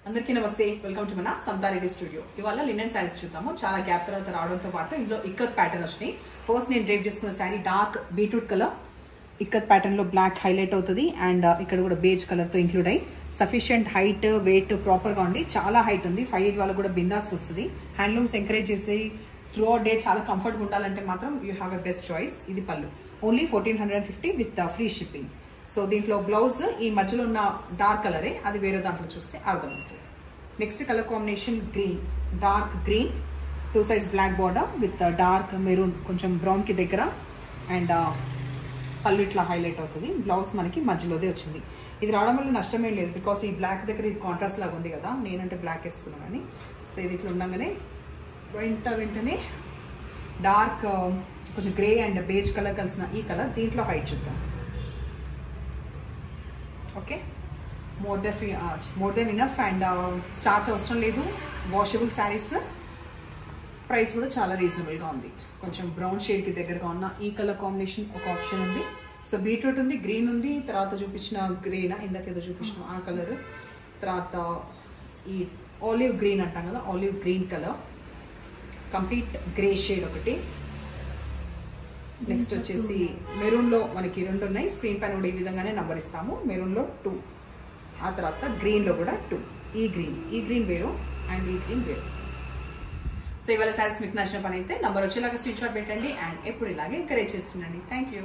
అందరికీ నమస్తే, welcome to మన సంతారెడ్డి స్టూడియో. ఇవాళ లినెన్ శారీస్ చూద్దాము. చాలా గ్యాప్ తర్వాత రావడంతో పాటు ఇందులో ఇక్కత్ ప్యాటర్న్ వచ్చినాయి. ఫస్ట్ నేను డ్రైవ్ చేసుకున్న sari dark beetroot colour, ikat pattern లో బ్లాక్ హైలైట్ అవుతుంది అండ్ ఇక్కడ కూడా బేజ్ కలర్ తో ఇంక్లూడ్ అయ్యి సఫిషియంట్ హైట్ వెయిట్ ప్రాపర్ గా ఉంది. చాలా హైట్ ఉంది. 5'8" వాళ్ళకు కూడా బిందాస్ వస్తుంది. హ్యాండ్లూమ్స్ ఎంకరేజ్ చేసి త్రూ అవుట్ డే చాలా కంఫర్ట్ గా ఉండాలంటే మాత్రం you have a best choice. ఇది పళ్ళు only 1450 with free shipping. So దీంట్లో బ్లౌజ్ ఈ మధ్యలో ఉన్న డార్క్ కలరే, అది వేరే దాంట్లో చూస్తే అర్థమవుతుంది. Next colour combination green, dark green, 2 sides black border with dark maroon కొంచెం బ్రౌన్ కి దగ్గర అండ్ పళ్ళు ఇట్లా హైలైట్ అవుతుంది. బ్లౌజ్ మనకి మధ్యలోదే వచ్చింది. ఇది రావడం వల్ల నష్టమే లేదు, బికాస్ ఈ బ్లాక్ దగ్గర ఇది కాంట్రాస్ట్ లాగా ఉంది కదా, నేనంటే బ్లాక్ వేసుకున్నాను కానీ. సో ఇది ఇట్లా ఉండగానే వెంటనే డార్క్ కొంచెం గ్రే అండ్ బేజ్ కలర్ కలిసిన ఈ కలర్ దీంట్లో హైట్ చూద్దాం. Okay, more than enough and starch అవసరం లేదు. వాషబుల్ శారీస్, ప్రైస్ కూడా చాలా రీజనబుల్గా ఉంది. కొంచెం బ్రౌన్ షేడ్కి దగ్గరగా ఉన్న ఈ కలర్ కాంబినేషన్ ఒక ఆప్షన్ ఉంది. సో బీట్రూట్ ఉంది, గ్రీన్ ఉంది, తర్వాత చూపించిన గ్రీనా ఇందాకేదో చూపించిన ఆ కలర్, తర్వాత ఈ ఆలివ్ గ్రీన్ అంటాం కదా, olive green colour, complete grey shade ఒకటి. నెక్స్ట్ వచ్చేసి మెరూన్లో మనకి 2 ఉన్నాయి. స్క్రీన్ పైన కూడా ఈ విధంగానే నంబర్ ఇస్తాము. మెరూన్లో 2, ఆ తర్వాత గ్రీన్లో కూడా 2. ఈ గ్రీన్ వేరు అండ్ ఈ గ్రీన్ వేరు. సో ఇవాళ శారీస్ మీకు నచ్చిన పని అయితే నంబర్ వచ్చేలాగా స్క్రీన్ షాట్ పెట్టండి అండ్ ఎప్పుడు ఇలాగే ఎంకరేజ్ చేస్తుండండి. Thank you.